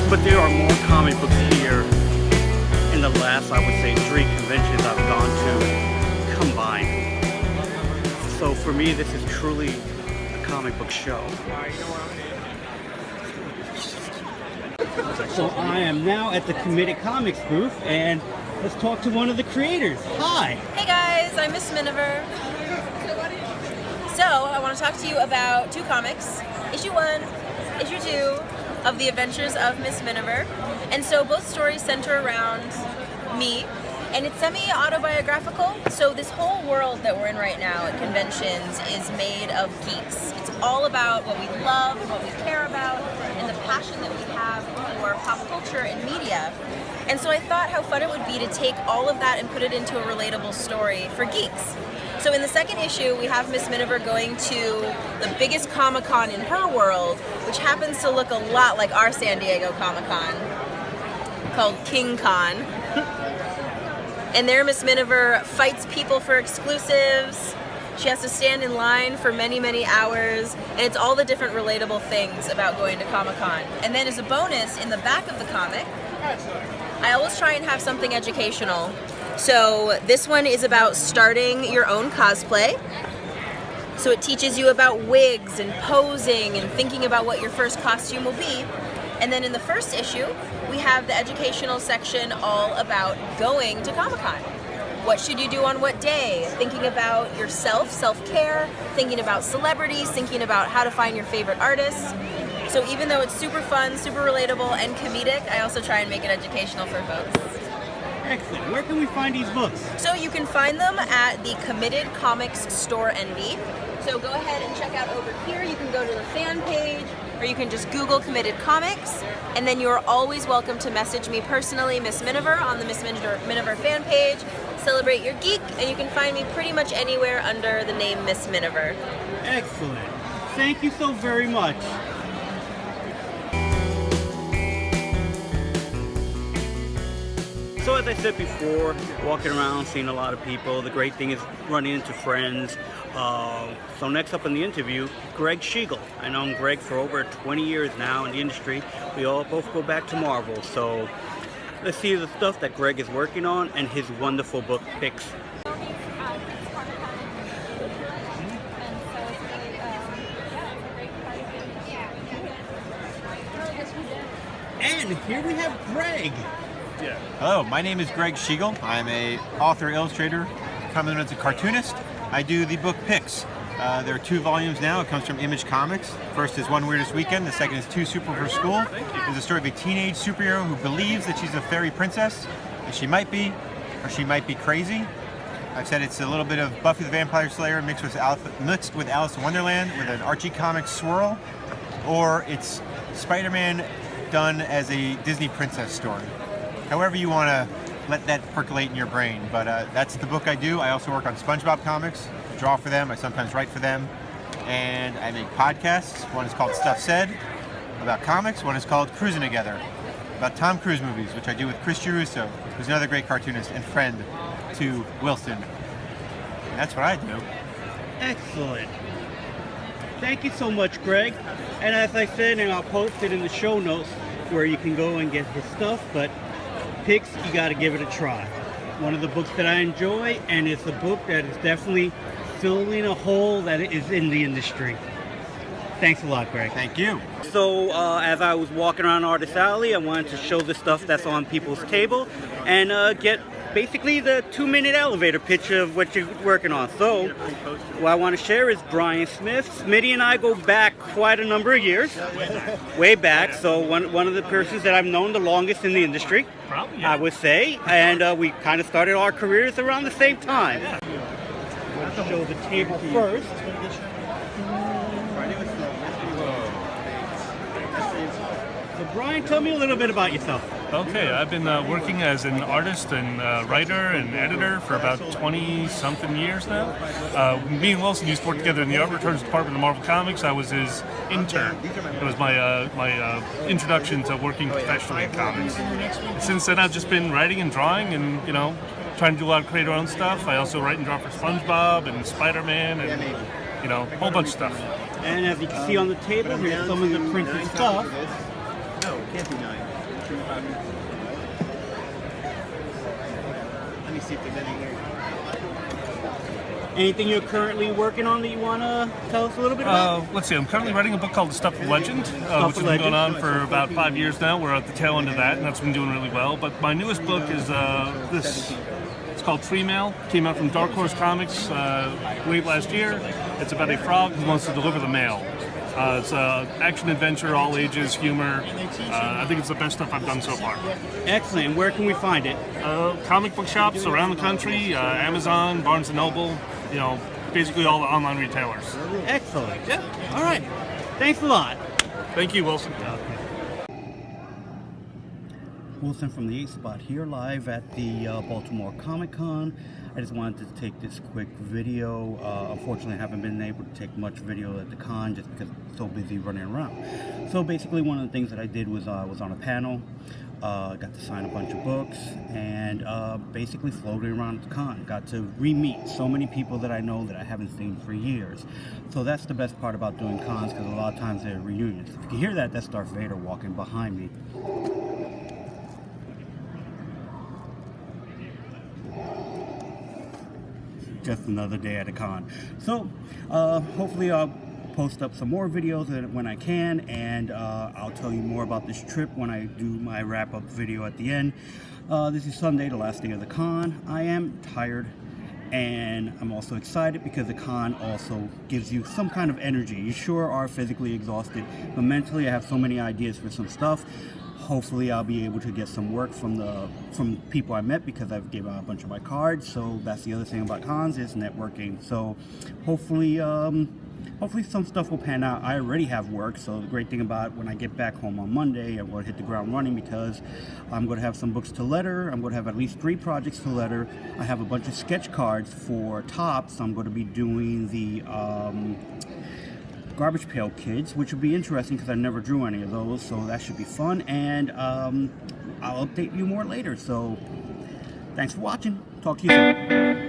But there are more comic books here in the last, I would say, 3 conventions I've gone to combined. So for me, this is truly a comic book show. So I am now at the Committed Comics booth, and let's talk to one of the creators. Hi! Hey guys, I'm Miss Miniver. So I want to talk to you about 2 comics, issue 1, issue 2 of The Adventures of Miss Miniver. And so both stories center around me, and it's semi-autobiographical. So this whole world that we're in right now at conventions is made of geeks. It's all about what we love and what we care about and the passion that we have for pop culture and media. And so I thought how fun it would be to take all of that and put it into a relatable story for geeks. So in the second issue, we have Miss Miniver going to the biggest Comic Con in her world, which happens to look a lot like our San Diego Comic Con, called King Con. And there Miss Miniver fights people for exclusives. She has to stand in line for many, many hours, and it's all the different relatable things about going to Comic Con. And then as a bonus, in the back of the comic, I always try and have something educational. So this one is about starting your own cosplay. So it teaches you about wigs and posing and thinking about what your first costume will be. And then in the first issue, we have the educational section all about going to Comic-Con. What should you do on what day? Thinking about yourself, self-care, thinking about celebrities, thinking about how to find your favorite artists. So even though it's super fun, super relatable, and comedic, I also try and make it educational for folks. Excellent. Where can we find these books? So you can find them at the Committed Comics Store NB. So go ahead and check out over here. You can go to the fan page, or you can just Google Committed Comics, and then you're always welcome to message me personally, Miss Miniver, on the Miss Miniver fan page. Celebrate your geek, and you can find me pretty much anywhere under the name Miss Miniver. Excellent. Thank you so very much. So as I said before, walking around, seeing a lot of people, the great thing is running into friends. So next up in the interview, Gregg Schigiel. I know Gregg for over 20 years now in the industry. We all both go back to Marvel. So let's see the stuff that Gregg is working on and his wonderful book picks. And here we have Gregg. Yeah. Hello, my name is Gregg Schigiel. I'm a author, illustrator, commonly known as a cartoonist. I do the book Picks. There are 2 volumes now. It comes from Image Comics. First is One Weirdest Weekend. The second is Too Super for School. It's a story of a teenage superhero who believes that she's a fairy princess, and she might be, or she might be crazy. I've said it's a little bit of Buffy the Vampire Slayer mixed with Alice in Wonderland with an Archie Comics swirl, or it's Spider-Man done as a Disney princess story. However you want to let that percolate in your brain, but that's the book I do. I also work on SpongeBob comics, I draw for them, I sometimes write for them, and I make podcasts. One is called Stuff Said, about comics. One is called Cruising Together, about Tom Cruise movies, which I do with Chris Girusso, who's another great cartoonist and friend to Wilson. And that's what I do. Excellent. Thank you so much, Gregg. And as I said, and I'll post it in the show notes where you can go and get his stuff, but Picks, you got to give it a try. One of the books that I enjoy, and it's a book that is definitely filling a hole that is in the industry. Thanks a lot, Gregg. Thank you. So as I was walking around Artist Alley, I wanted to show the stuff that's on people's table and get basically the 2-minute elevator pitch of what you're working on. So what I want to share is Bryan Smith. Smitty and I go back quite a number of years. Way back. So one of the persons that I've known the longest in the industry, I would say. And we kind of started our careers around the same time. We'll show the table first. So Bryan, tell me a little bit about yourself. Okay, I've been working as an artist and writer and editor for about 20-something years now. Me and Wilson used to work together in the art returns department of Marvel Comics. I was his intern. It was my introduction to working professionally in comics. Since then, I've just been writing and drawing and, you know, trying to do a lot of creator own stuff. I also write and draw for SpongeBob and Spider-Man and, you know, a whole bunch of stuff. And as you can see on the table, here's some of the printed stuff. can't be 9. Let me see if there's any here. Anything you're currently working on that you want to tell us a little bit about? Let's see. I'm currently writing a book called The Stuff of Legend, which of has been going on Legend. for about 5 years now. We're at the tail end of that, and that's been doing really well. But my newest book is this. It's called Tree Mail. Came out from Dark Horse Comics late last year. It's about a frog who wants to deliver the mail. It's action adventure, all ages, humor. I think it's the best stuff I've done so far. Excellent. Where can we find it? Comic book shops around the country, Amazon, Barnes & Noble, basically all the online retailers. Excellent. Yeah. All right. Thanks a lot. Thank you, Wilson. Wilson from the 8th Spot here, live at the Baltimore Comic Con. I just wanted to take this quick video. Unfortunately, I haven't been able to take much video at the con just because I'm so busy running around. So basically, one of the things that I did was was on a panel. Got to sign a bunch of books and basically floated around the con. Got to re-meet so many people that I know that I haven't seen for years. So that's the best part about doing cons, because a lot of times they're reunions. If you can hear that, that's Darth Vader walking behind me. Just another day at a con. So hopefully I'll post up some more videos when I can, and I'll tell you more about this trip when I do my wrap-up video at the end. This is Sunday, the last day of the con. I am tired, and I'm also excited because the con also gives you some kind of energy. You sure are physically exhausted, but mentally I have so many ideas for some stuff. Hopefully I'll be able to get some work from people I met, because I've given out a bunch of my cards. So that's the other thing about cons, is networking. So hopefully some stuff will pan out. I already have work, so the great thing about when I get back home on Monday, I'm going to hit the ground running, because I'm going to have some books to letter. I'm going to have at least 3 projects to letter. I have a bunch of sketch cards for Topps. I'm going to be doing the Garbage Pail Kids, which will be interesting because I never drew any of those, so that should be fun. And I'll update you more later. So thanks for watching. Talk to you soon.